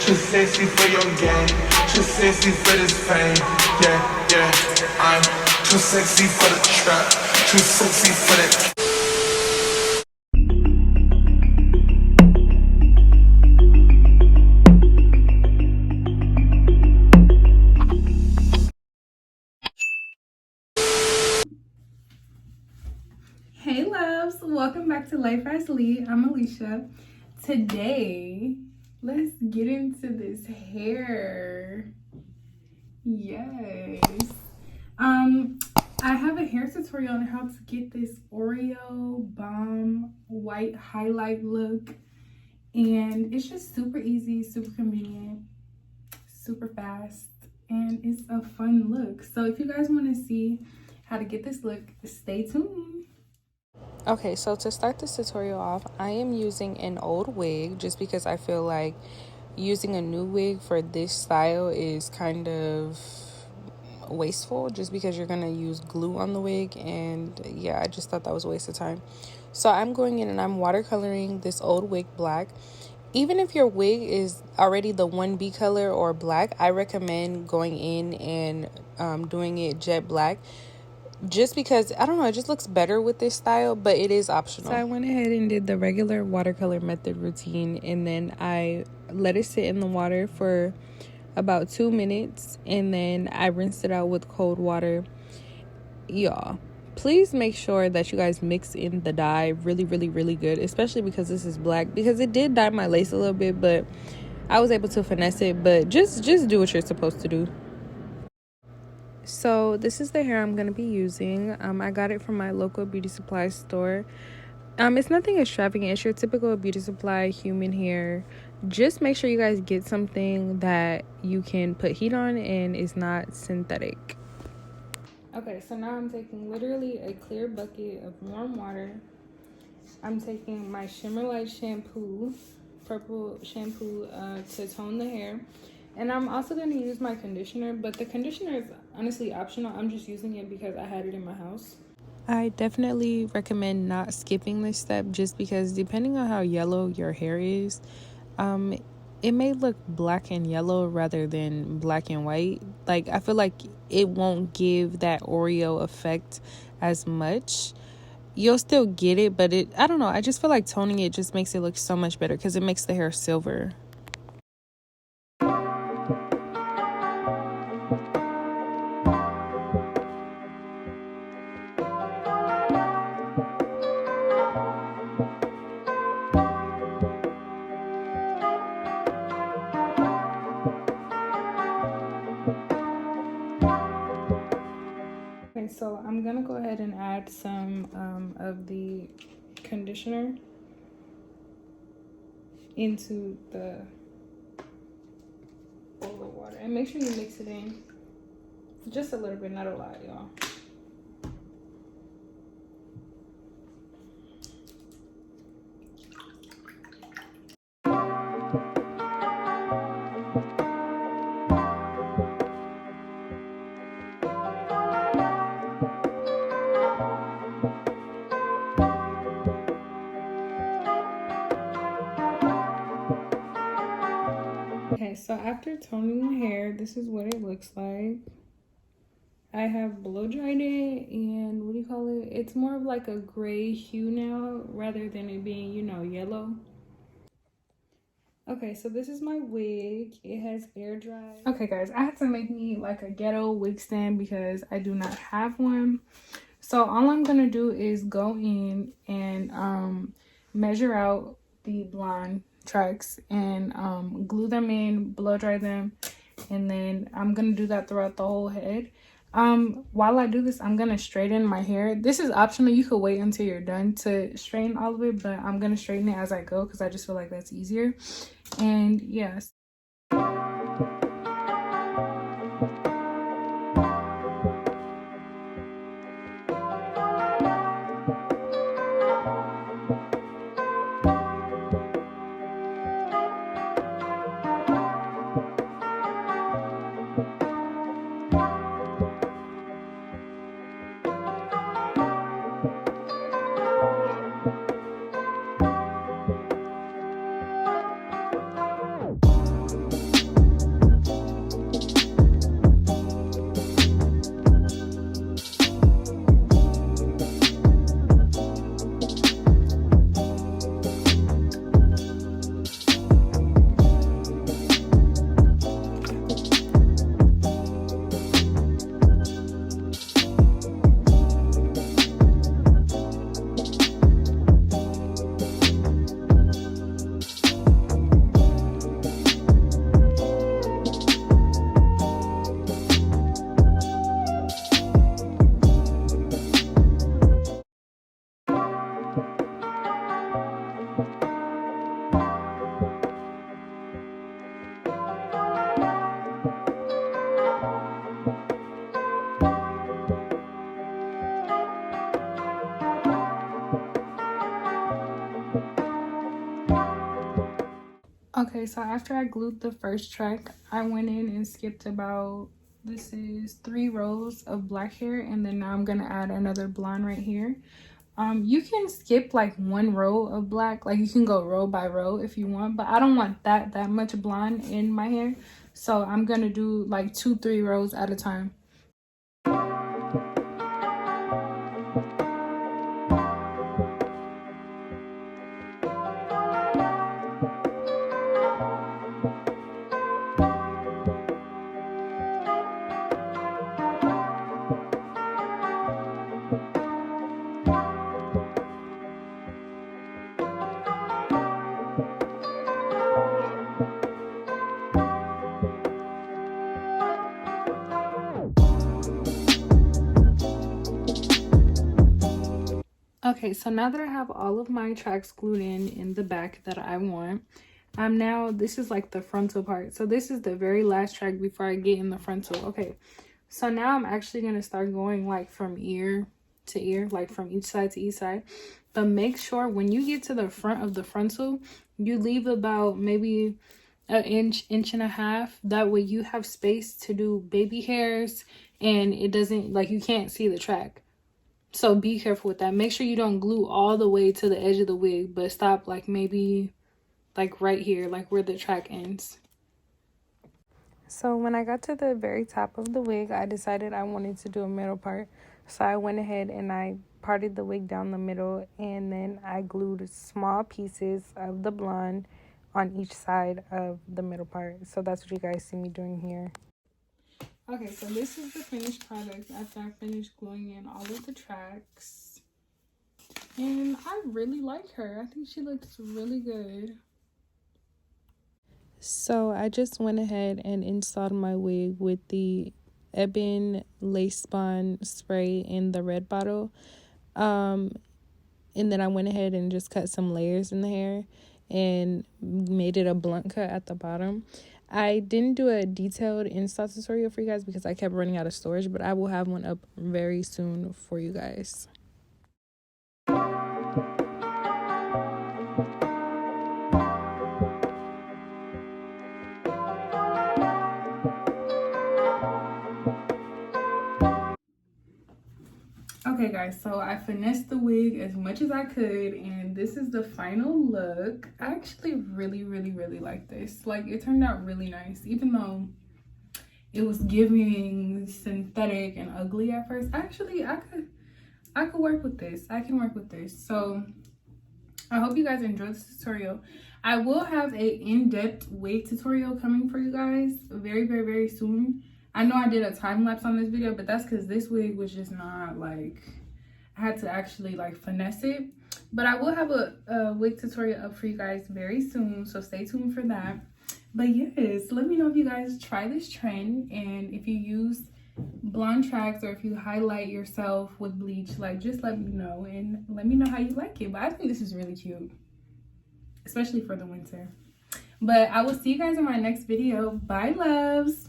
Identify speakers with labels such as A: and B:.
A: Too sexy for your game, too sexy for this fame. Yeah, yeah, I'm too sexy for the trap, too sexy for that.
B: Hey loves, welcome back to Life as Lee. I'm Alicia. Today, let's get into this hair. Yes. I have a hair tutorial on how to get this Oreo bomb white highlight look. And it's just super easy, super convenient, super fast, and it's a fun look. So if you guys want to see how to get this look, stay tuned.
C: Okay, so to start this tutorial off, I am using an old wig just because I feel like using a new wig for this style is kind of wasteful just because you're going to use glue on the wig, and yeah, I just thought that was a waste of time. So I'm going in and I'm watercoloring this old wig black. Even if your wig is already the 1B color or black, I recommend going in and doing it jet black. Just because, I don't know, it just looks better with this style, but it is optional. So I went ahead and did the regular watercolor method routine, and then I let it sit in the water for about 2 minutes, and then I rinsed it out with cold water. Y'all, please make sure that you guys mix in the dye really, really, really good, especially because this is black, because it did dye my lace a little bit, but I was able to finesse it. But just do what you're supposed to do. So this is the hair I'm going to be using. I got it from my local beauty supply store. It's nothing extravagant. It's your typical beauty supply human hair. Just make sure you guys get something that you can put heat on and is not synthetic. Okay, so now I'm taking literally a clear bucket of warm water. I'm taking my Shimmer Light shampoo, purple shampoo, to tone the hair. And I'm also going to use my conditioner, but the conditioner is honestly optional. I'm just using it because I had it in my house. I definitely recommend not skipping this step just because depending on how yellow your hair is, it may look black and yellow rather than black and white. Like, I feel like it won't give that Oreo effect as much. You'll still get it, but I don't know, I just feel like toning it just makes it look so much better because it makes the hair silver. Okay, so I'm gonna go ahead and add some of the conditioner into the bowl of water, and make sure you mix it in just a little bit, not a lot, y'all. Okay, so after toning the hair, this is what it looks like. I have blow dried it, and what do you call it? It's more of like a gray hue now rather than it being, you know, yellow. Okay, so this is my wig. It has air dried. Okay, guys, I had to make me like a ghetto wig stand because I do not have one. So all I'm gonna do is go in and measure out the blonde tracks and glue them in, blow dry them, and then I'm gonna do that throughout the whole head. While I do this, I'm gonna straighten my hair. This is optional. You could wait until you're done to straighten all of it, but I'm gonna straighten it as I go because I just feel like that's easier. And yes.
B: Okay, so after I glued the first track, I went in and skipped about, this is 3 rows of black hair, and then now I'm gonna add another blonde right here. You can skip like 1 row of black, like you can go row by row if you want, but I don't want that much blonde in my hair, so I'm gonna do like 2-3 rows at a time. Okay, so now that I have all of my tracks glued in the back that I want, now, this is like the frontal part. So this is the very last track before I get in the frontal. Okay, so now I'm actually going to start going like from ear to ear, like from each side to each side. But make sure when you get to the front of the frontal, you leave about maybe an inch, inch and a half. That way you have space to do baby hairs and it doesn't, like, you can't see the track. So be careful with that. Make sure you don't glue all the way to the edge of the wig, but stop like maybe like right here, like where the track ends.
C: So when I got to the very top of the wig, I decided I wanted to do a middle part. So I went ahead and I parted the wig down the middle, and then I glued small pieces of the blonde on each side of the middle part. So that's what you guys see me doing here.
B: Okay, so this is the finished product after I finished gluing in all of the tracks. And I really like her. I think she looks really good.
C: So I just went ahead and installed my wig with the Ebin Lace Bond spray in the red bottle. And then I went ahead and just cut some layers in the hair and made it a blunt cut at the bottom. I didn't do a detailed install tutorial for you guys because I kept running out of storage, but I will have one up very soon for you guys.
B: Okay guys, so I finessed the wig as much as I could, and this is the final look. I actually really like this. Like, it turned out really nice, even though it was giving synthetic and ugly at first. Actually, I could work with this. I can work with this. So I hope you guys enjoyed this tutorial. I will have a in-depth wig tutorial coming for you guys very soon. I know I did a time lapse on this video, but that's because this wig was just not like, I had to actually like finesse it. But I will have a wig tutorial up for you guys very soon, so stay tuned for that. But yes, let me know if you guys try this trend, and if you use blonde tracks or if you highlight yourself with bleach, like, just let me know and let me know how you like it. But I think this is really cute, especially for the winter. But I will see you guys in my next video. Bye, loves.